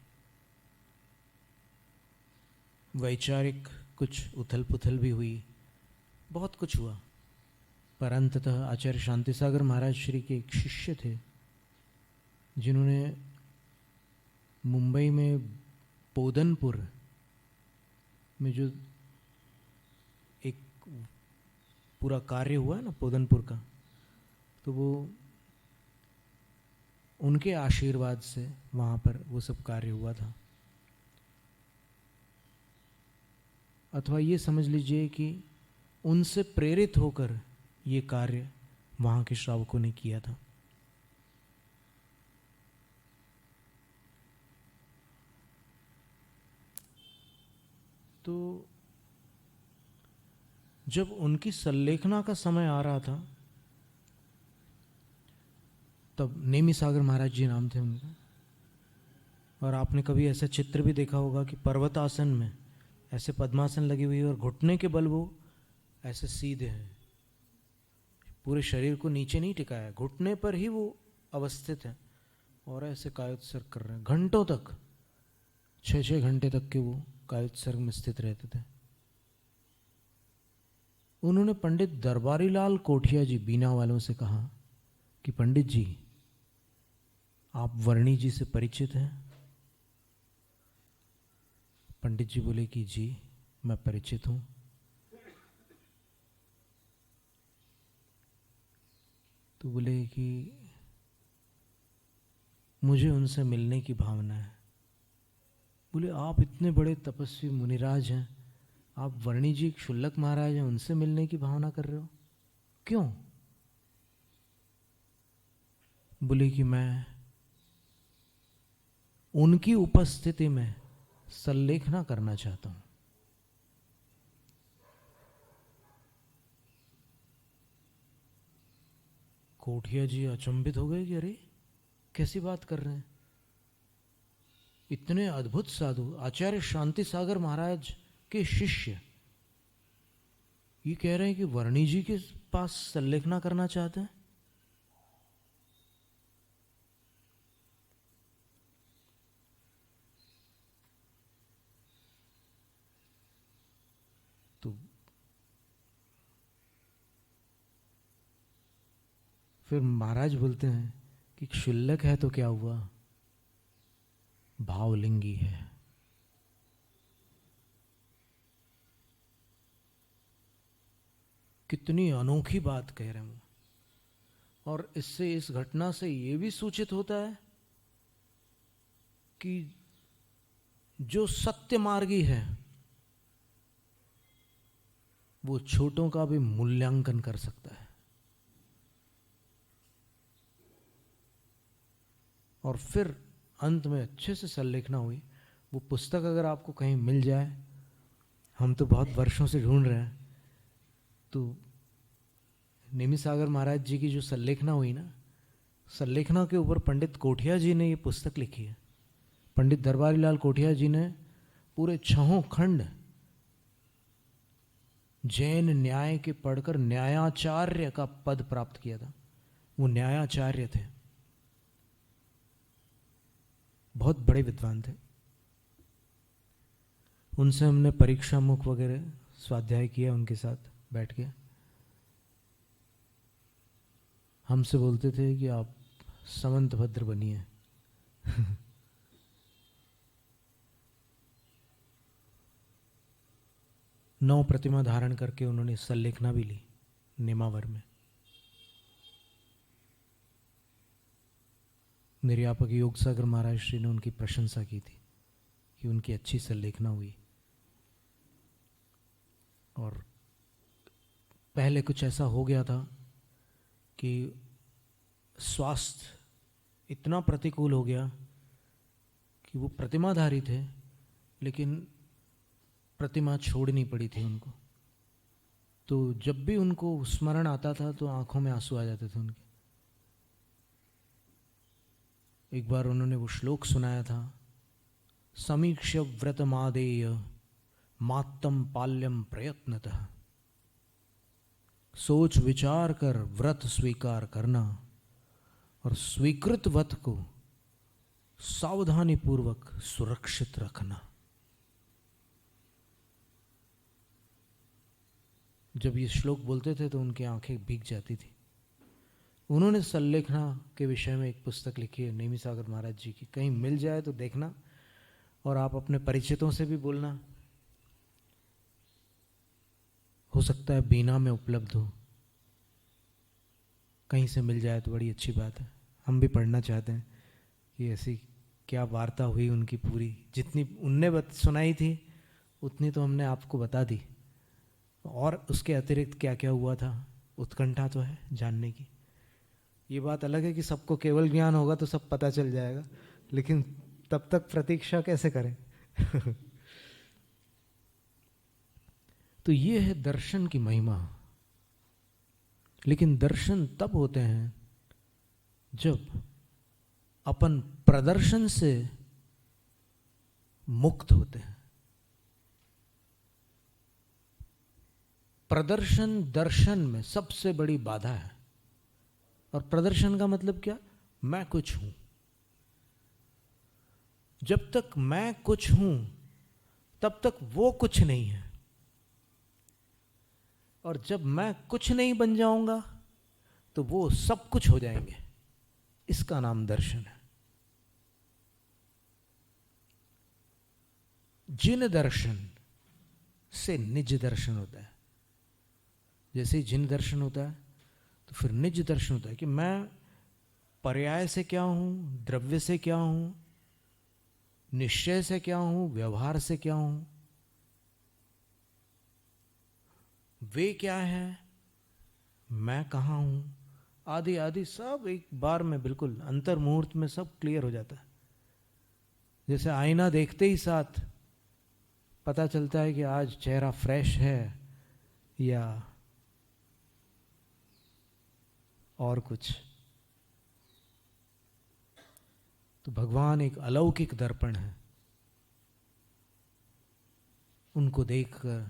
वैचारिक कुछ उथल पुथल भी हुई, बहुत कुछ हुआ। पर अंततः आचार्य शांति सागर महाराज श्री के एक शिष्य थे जिन्होंने मुंबई में पोदनपुर में जो एक पूरा कार्य हुआ है ना पोदनपुर का, तो वो उनके आशीर्वाद से वहाँ पर वो सब कार्य हुआ था। अथवा ये समझ लीजिए कि उनसे प्रेरित होकर ये कार्य वहाँ के श्रावकों ने किया था। तो जब उनकी संलेखना का समय आ रहा था, तब नेमी सागर महाराज जी नाम थे उनका, और आपने कभी ऐसा चित्र भी देखा होगा कि पर्वत आसन में ऐसे पद्मासन लगी हुई है और घुटने के बल वो ऐसे सीधे हैं, पूरे शरीर को नीचे नहीं टिकाया, घुटने पर ही वो अवस्थित है और ऐसे कायोत्सर्ग कर रहे हैं घंटों तक, 6-6 घंटे तक के वो कायोत्सर्ग में स्थित रहते थे। उन्होंने पंडित दरबारी लाल कोठिया जी बीना वालों से कहा कि पंडित जी, आप वर्णी जी से परिचित हैं? पंडित जी बोले कि जी मैं परिचित हूं। तो बोले कि मुझे उनसे मिलने की भावना है। बोले आप इतने बड़े तपस्वी मुनिराज हैं, आप वर्णी जी क्षुल्लक महाराज हैं, उनसे मिलने की भावना कर रहे हो, क्यों? बोले कि मैं उनकी उपस्थिति में संलेखना करना चाहता हूं। कोठिया जी अचंभित हो गए कि अरे कैसी बात कर रहे हैं, इतने अद्भुत साधु आचार्य शांति सागर महाराज के शिष्य ये कह रहे हैं कि वर्णी जी के पास संलेखना करना चाहते हैं। तो फिर महाराज बोलते हैं कि क्षुल्लक है तो क्या हुआ, भावलिंगी है। कितनी अनोखी बात कह रहे हैं। और इससे, इस घटना से ये भी सूचित होता है कि जो सत्य मार्गी है वो छोटों का भी मूल्यांकन कर सकता है। और फिर अंत में अच्छे से संलेखना हुई। वो पुस्तक अगर आपको कहीं मिल जाए, हम तो बहुत वर्षों से ढूंढ रहे हैं, तो नेमी सागर महाराज जी की जो संलेखना हुई ना, संलेखना के ऊपर पंडित कोठिया जी ने ये पुस्तक लिखी है। पंडित दरबारी लाल कोठिया जी ने पूरे 6 खंड जैन न्याय के पढ़कर न्यायाचार्य का पद प्राप्त किया था। वो न्यायाचार्य थे, बहुत बड़े विद्वान थे। उनसे हमने परीक्षा मुख वगैरह स्वाध्याय किया, उनके साथ बैठ के। हमसे बोलते थे कि आप समंत भद्र बनिए। 9 प्रतिमा धारण करके उन्होंने संलेखना भी ली नेमावर में। निर्यापक योग सागर महाराज श्री ने उनकी प्रशंसा की थी कि उनकी अच्छी संलेखना हुई। और पहले कुछ ऐसा हो गया था कि स्वास्थ्य इतना प्रतिकूल हो गया कि वो प्रतिमाधारी थे, लेकिन प्रतिमा छोड़नी पड़ी थी उनको। तो जब भी उनको स्मरण आता था तो आंखों में आंसू आ जाते थे उनके। एक बार उन्होंने वो श्लोक सुनाया था, समीक्ष्य व्रतमादेय मात्तम पाल्यम प्रयत्नतः। सोच विचार कर व्रत स्वीकार करना और स्वीकृत व्रत को सावधानी पूर्वक सुरक्षित रखना। जब ये श्लोक बोलते थे तो उनकी आंखें भीग जाती थी। उन्होंने संलेखना के विषय में एक पुस्तक लिखी है नेमी सागर महाराज जी की, कहीं मिल जाए तो देखना और आप अपने परिचितों से भी बोलना, हो सकता है बीना में उपलब्ध हो, कहीं से मिल जाए तो बड़ी अच्छी बात है। हम भी पढ़ना चाहते हैं कि ऐसी क्या वार्ता हुई उनकी पूरी, जितनी उनने सुनाई थी उतनी तो हमने आपको बता दी, और उसके अतिरिक्त क्या क्या हुआ था उत्कंठा तो है जानने की। ये बात अलग है कि सबको केवल ज्ञान होगा तो सब पता चल जाएगा, लेकिन तब तक प्रतीक्षा कैसे करें। तो ये है दर्शन की महिमा। लेकिन दर्शन तब होते हैं जब अपन प्रदर्शन से मुक्त होते हैं। प्रदर्शन दर्शन में सबसे बड़ी बाधा है। और प्रदर्शन का मतलब क्या? मैं कुछ हूं। जब तक मैं कुछ हूं तब तक वो कुछ नहीं है, और जब मैं कुछ नहीं बन जाऊंगा तो वो सब कुछ हो जाएंगे। इसका नाम दर्शन है। जिन दर्शन से निज दर्शन होता है। जैसे ही जिन दर्शन होता है तो फिर निज दर्शन होता है कि मैं पर्याय से क्या हूं, द्रव्य से क्या हूं, निश्चय से क्या हूं, व्यवहार से क्या हूं, वे क्या है, मैं कहां हूं, आदि आदि सब एक बार में बिल्कुल अंतर मुहूर्त में सब क्लियर हो जाता है। जैसे आईना देखते ही साथ पता चलता है कि आज चेहरा फ्रेश है या और कुछ। तो भगवान एक अलौकिक दर्पण है। उनको देखकर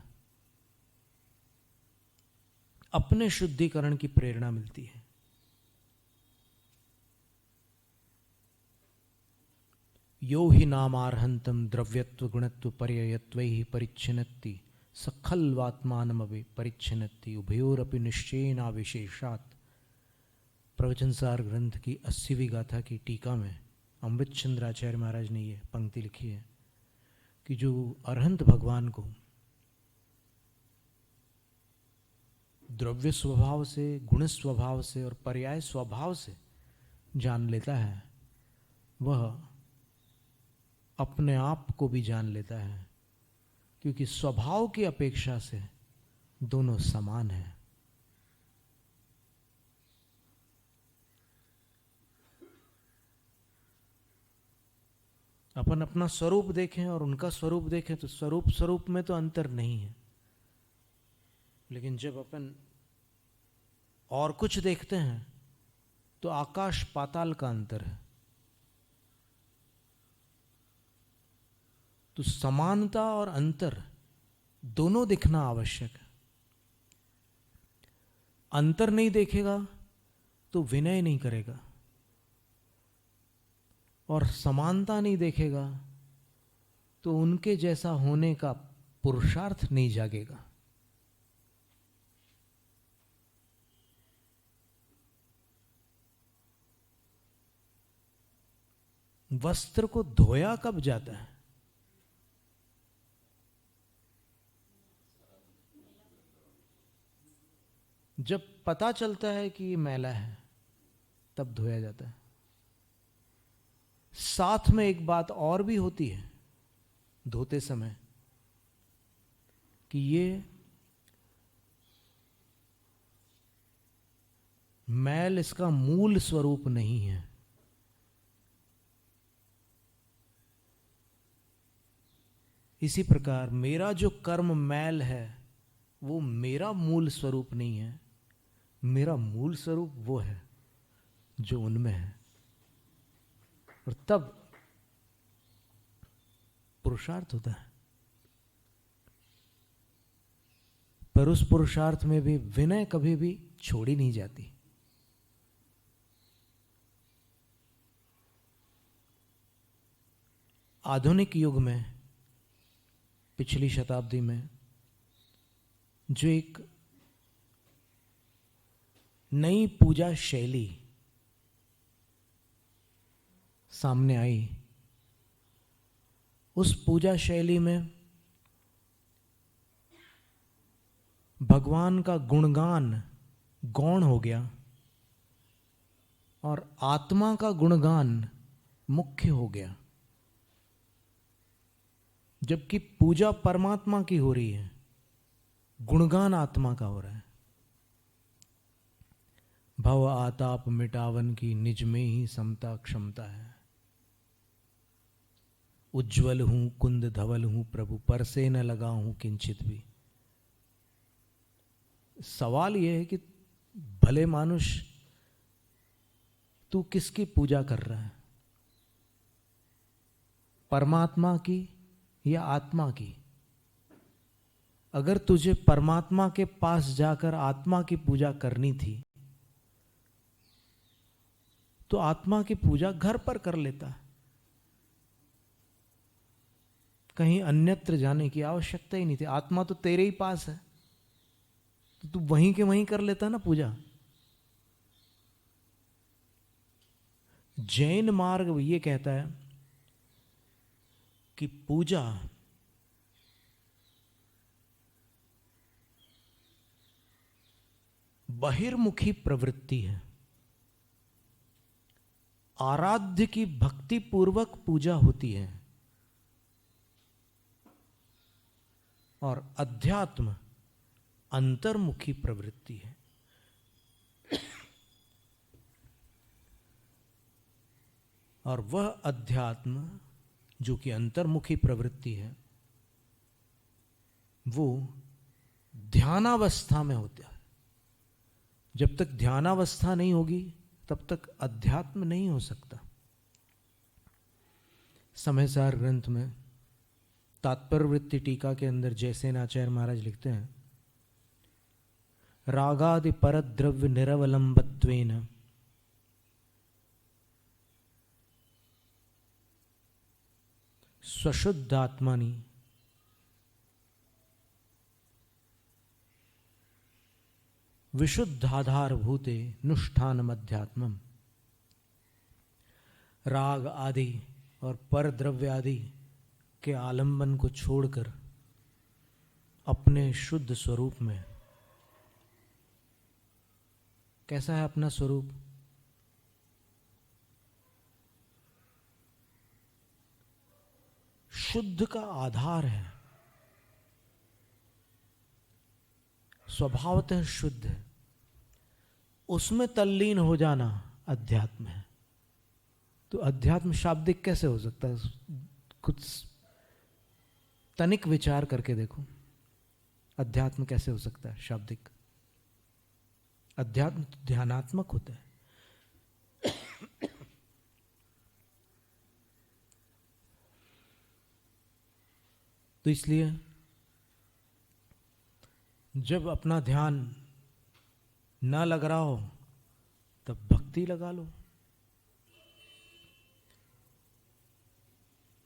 अपने शुद्धिकरण की प्रेरणा मिलती है। यो हि नामार्हंतम द्रव्यत्व गुणत्व पर्ययत्वैहि परिच्छिन्नति सखल्वात्मानमपि परिच्छिन्नति उभयोरपि निश्चयेनाविशेषात्। प्रवचनसार ग्रंथ की 80वीं गाथा की टीका में अमृतचंद्र आचार्य महाराज ने ये पंक्ति लिखी है कि जो अरहंत भगवान को द्रव्य स्वभाव से, गुण स्वभाव से और पर्याय स्वभाव से जान लेता है, वह अपने आप को भी जान लेता है, क्योंकि स्वभाव की अपेक्षा से दोनों समान हैं। अपन अपना स्वरूप देखें और उनका स्वरूप देखें तो स्वरूप में तो अंतर नहीं है, लेकिन जब अपन और कुछ देखते हैं तो आकाश पाताल का अंतर है। तो समानता और अंतर दोनों दिखना आवश्यक है। अंतर नहीं देखेगा तो विनय नहीं करेगा, और समानता नहीं देखेगा तो उनके जैसा होने का पुरुषार्थ नहीं जागेगा। वस्त्र को धोया कब जाता है? जब पता चलता है कि ये मैला है तब धोया जाता है। साथ में एक बात और भी होती है धोते समय कि ये मैल इसका मूल स्वरूप नहीं है। इसी प्रकार मेरा जो कर्म मैल है वो मेरा मूल स्वरूप नहीं है, मेरा मूल स्वरूप वो है जो उनमें है। और तब पुरुषार्थ होता है। पर उस पुरुषार्थ में भी विनय कभी भी छोड़ी नहीं जाती। आधुनिक युग में, पिछली शताब्दी में जो एक नई पूजा शैली सामने आई, उस पूजा शैली में भगवान का गुणगान गौण हो गया और आत्मा का गुणगान मुख्य हो गया। जबकि पूजा परमात्मा की हो रही है, गुणगान आत्मा का हो रहा है। भव आताप मिटावन की निज में ही समता क्षमता है। उज्ज्वल हूं कुंद धवल हूं प्रभु, पर से न लगा हूं किंचित भी। सवाल यह है कि भले मानुष, तू किसकी पूजा कर रहा है, परमात्मा की या आत्मा की? अगर तुझे परमात्मा के पास जाकर आत्मा की पूजा करनी थी तो आत्मा की पूजा घर पर कर लेता, कहीं अन्यत्र जाने की आवश्यकता ही नहीं थी। आत्मा तो तेरे ही पास है, तो तू वहीं के वहीं कर लेता ना पूजा। जैन मार्ग ये कहता है कि पूजा बहिर्मुखी प्रवृत्ति है। आराध्य की भक्ति पूर्वक पूजा होती है और अध्यात्म अंतर्मुखी प्रवृत्ति है। और वह अध्यात्म जो कि अंतर्मुखी प्रवृत्ति है, वो ध्यानावस्था में होता है। जब तक ध्यानावस्था नहीं होगी तब तक अध्यात्म नहीं हो सकता। समयसार ग्रंथ में तात्पर्यवृत्ति टीका के अंदर जयसेन आचार्य महाराज लिखते हैं, रागादि परद्रव्य निरवलंबत्वेन स्वशुद्धात्मनि विशुद्धाधार भूते नुष्ठानम अध्यात्मम। राग आदि और परद्रव्य आदि के आलंबन को छोड़कर अपने शुद्ध स्वरूप में, कैसा है अपना स्वरूप? शुद्ध का आधार है, स्वभावतः शुद्ध है, उसमें तल्लीन हो जाना अध्यात्म है। तो अध्यात्म शाब्दिक कैसे हो सकता है? कुछ तनिक विचार करके देखो, अध्यात्म कैसे हो सकता है शाब्दिक? अध्यात्म तो ध्यानात्मक होता है। तो इसलिए जब अपना ध्यान ना लग रहा हो तब भक्ति लगा लो।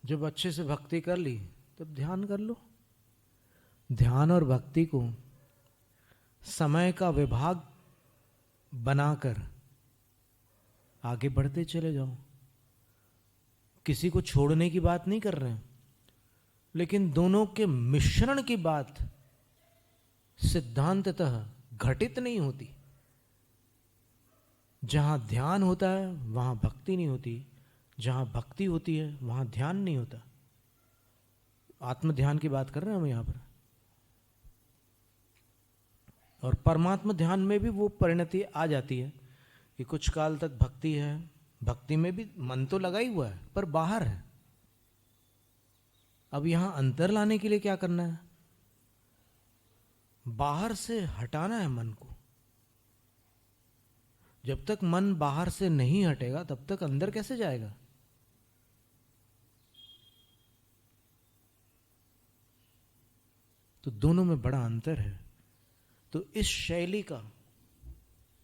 जब अच्छे से भक्ति कर ली तब ध्यान कर लो। ध्यान और भक्ति को समय का विभाग बनाकर आगे बढ़ते चले जाओ। किसी को छोड़ने की बात नहीं कर रहे हैं, लेकिन दोनों के मिश्रण की बात सिद्धांततः घटित नहीं होती। जहां ध्यान होता है वहां भक्ति नहीं होती, जहां भक्ति होती है वहां ध्यान नहीं होता। आत्म ध्यान की बात कर रहे हैं हम यहां पर। और परमात्मा ध्यान में भी वो परिणति आ जाती है कि कुछ काल तक भक्ति है, भक्ति में भी मन तो लगा ही हुआ है पर बाहर है। अब यहां अंतर लाने के लिए क्या करना है? बाहर से हटाना है मन को। जब तक मन बाहर से नहीं हटेगा तब तक अंदर कैसे जाएगा? तो दोनों में बड़ा अंतर है। तो इस शैली का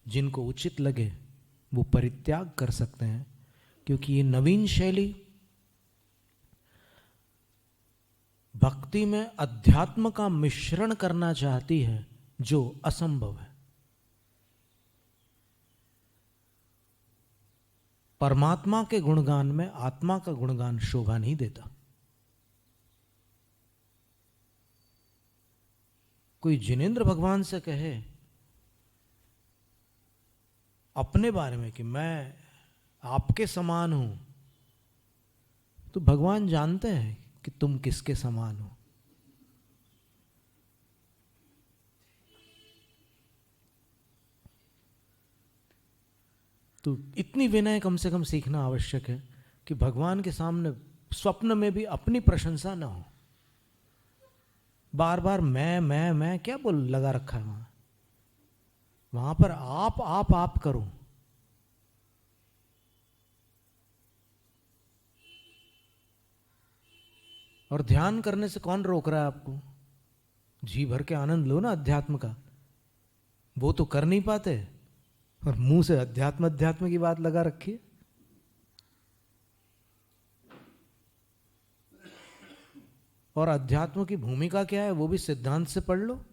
जिनको उचित लगे वो परित्याग कर सकते हैं, क्योंकि ये नवीन शैली भक्ति में अध्यात्म का मिश्रण करना चाहती है, जो असंभव है। परमात्मा के गुणगान में आत्मा का गुणगान शोभा नहीं देता। कोई जिनेंद्र भगवान से कहे अपने बारे में कि मैं आपके समान हूं, तो भगवान जानते हैं कि तुम किसके समान हो। तो इतनी विनय कम से कम सीखना आवश्यक है कि भगवान के सामने स्वप्न में भी अपनी प्रशंसा ना हो। बार बार मैं क्या बोल लगा रखा है वहां पर आप करो। और ध्यान करने से कौन रोक रहा है आपको? जी भर के आनंद लो ना अध्यात्म का। वो तो कर नहीं पाते और मुंह से अध्यात्म की बात लगा रखी है। और अध्यात्म की भूमिका क्या है वो भी सिद्धांत से पढ़ लो।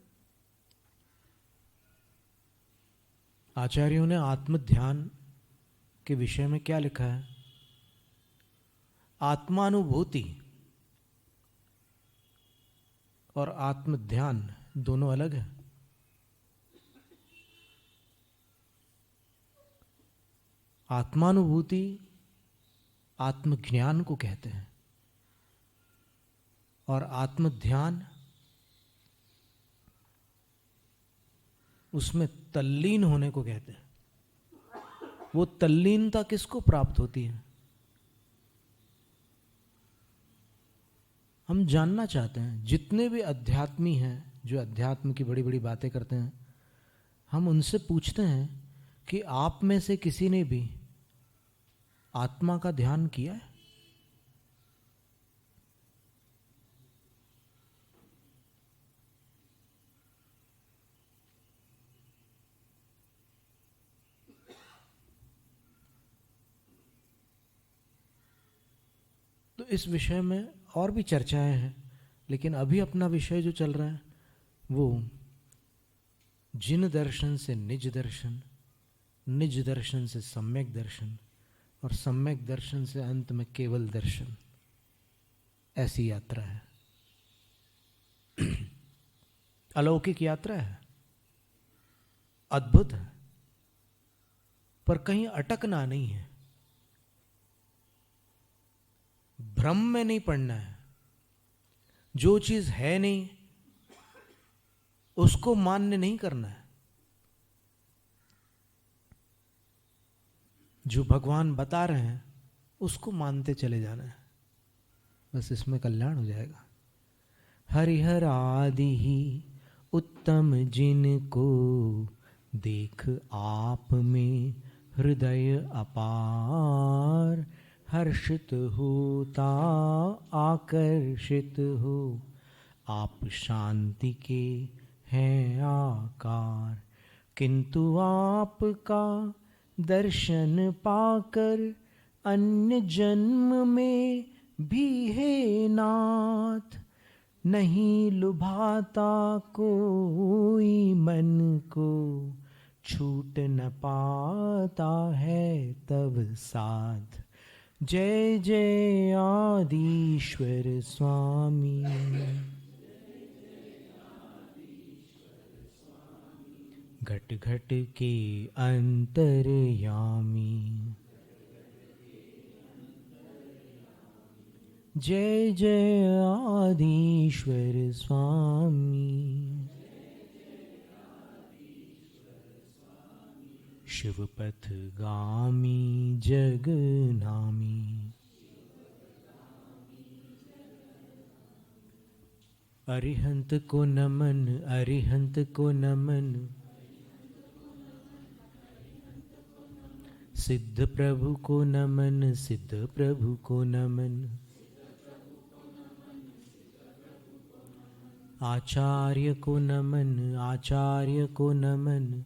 आचार्यों ने आत्म ध्यान के विषय में क्या लिखा है? आत्मानुभूति और आत्म ध्यान दोनों अलग है। आत्मानुभूति आत्मज्ञान को कहते हैं और आत्म ध्यान उसमें तल्लीन होने को कहते हैं। वो तल्लीनता किसको प्राप्त होती है? हम जानना चाहते हैं। जितने भी अध्यात्मी हैं जो अध्यात्म की बड़ी बड़ी बातें करते हैं, हम उनसे पूछते हैं कि आप में से किसी ने भी आत्मा का ध्यान किया है? तो इस विषय में और भी चर्चाएं हैं, लेकिन अभी अपना विषय जो चल रहा है वो जिन दर्शन से निज दर्शन, निज दर्शन से सम्यक दर्शन और सम्यक दर्शन से अंत में केवल दर्शन, ऐसी यात्रा है। अलौकिक यात्रा है, अद्भुत है, पर कहीं अटकना नहीं है। भ्रम में नहीं पड़ना है। जो चीज है नहीं उसको मान्य नहीं करना है। जो भगवान बता रहे हैं उसको मानते चले जाना है, बस इसमें कल्याण हो जाएगा। हरिहर आदि ही उत्तम जिनको देख आप में हृदय अपार, हर्षित होता आकर्षित हो आप शांति के हैं आकार। किंतु आपका दर्शन पाकर अन्य जन्म में भी है नाथ, नहीं लुभाता कोई मन को, छूट न पाता है तब साथ। जय जय आदिश्वर स्वामी, घट घट के अंतर्यामी। जय जय आदिश्वर स्वामी। शिवपथ गामी जगनामी। अरिहंत को नमन, अरिहंत को नमन। सिद्ध प्रभु को नमन, सिद्ध प्रभु को नमन। आचार्य को नमन, आचार्य को नमन।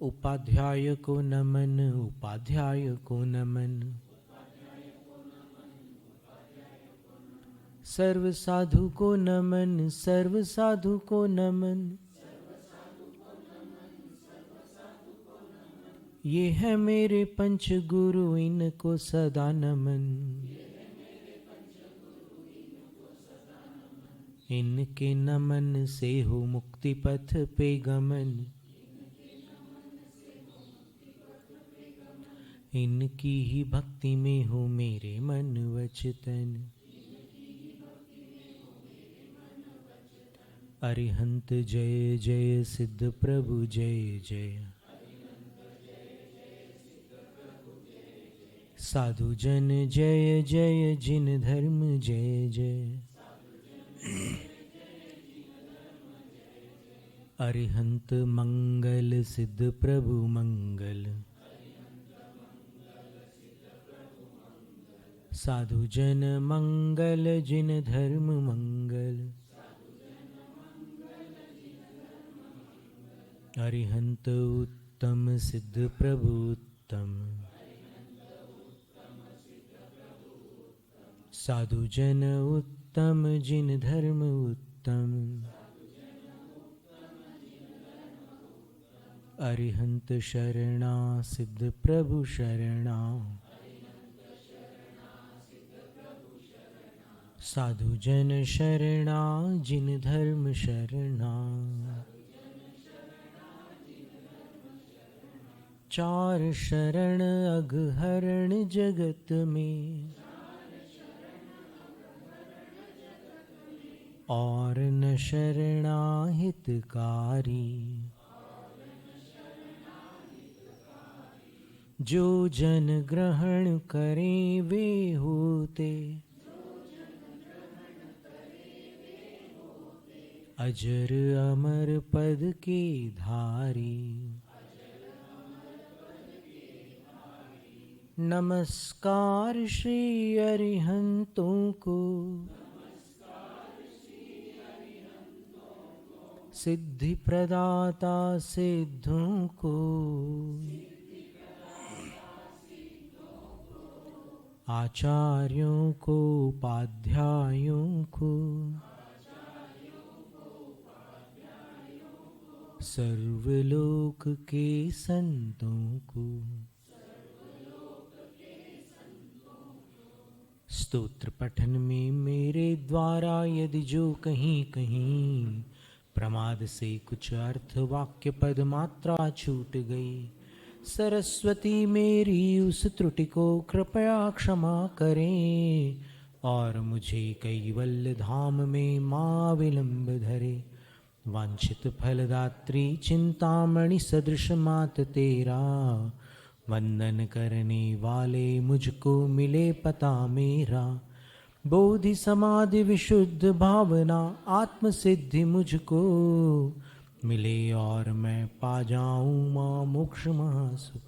उपाध्याय को नमन, उपाध्याय को नमन। सर्व साधु को नमन, सर्व साधु को नमन। ये है मेरे पंच गुरु, इनको सदा नमन। इनके नमन से हो मुक्ति पथ पे गमन। इनकी ही भक्ति में हो मेरे मन वचन। अरिहंत जय जय, सिद्ध प्रभु जय जय। साधु जन जय जय, जिन धर्म जय जय। अरिहंत मंगल, सिद्ध प्रभु मंगल। साधु जन मंगल, जिन धर्म मंगल। अरिहंत उत्तम, सिद्ध प्रभु उत्तम। साधु जन उत्तम, जिन धर्म उत्तम। अरिहंत शरणा, सिद्ध प्रभु शरणा। साधु जन शरणा, जिन धर्म शरणा। चार शरण अघहरण जगत में। और न शरणा हितकारी। जो जन ग्रहण करें वे होते। अजर अमर पद के धारी। नमस्कार श्री अरिहंतों को। सिद्धि प्रदाता सिद्धों को। आचार्यों को, उपाध्यायों को। सर्वलोक के संतों को। स्तोत्र पठन में मेरे द्वारा यदि जो कहीं कहीं प्रमाद से कुछ अर्थ वाक्य पद मात्रा छूट गई, सरस्वती मेरी उस त्रुटि को कृपया क्षमा करें और मुझे कैवल्य धाम में माँ विलंब धरे। वांछित फलदात्री चिंतामणि सदृश मात तेरा, वंदन करने वाले मुझको मिले पता मेरा। बोधि समाधि विशुद्ध भावना आत्म सिद्धि मुझको मिले और मैं पा जाऊं माँ मोक्ष महासुख।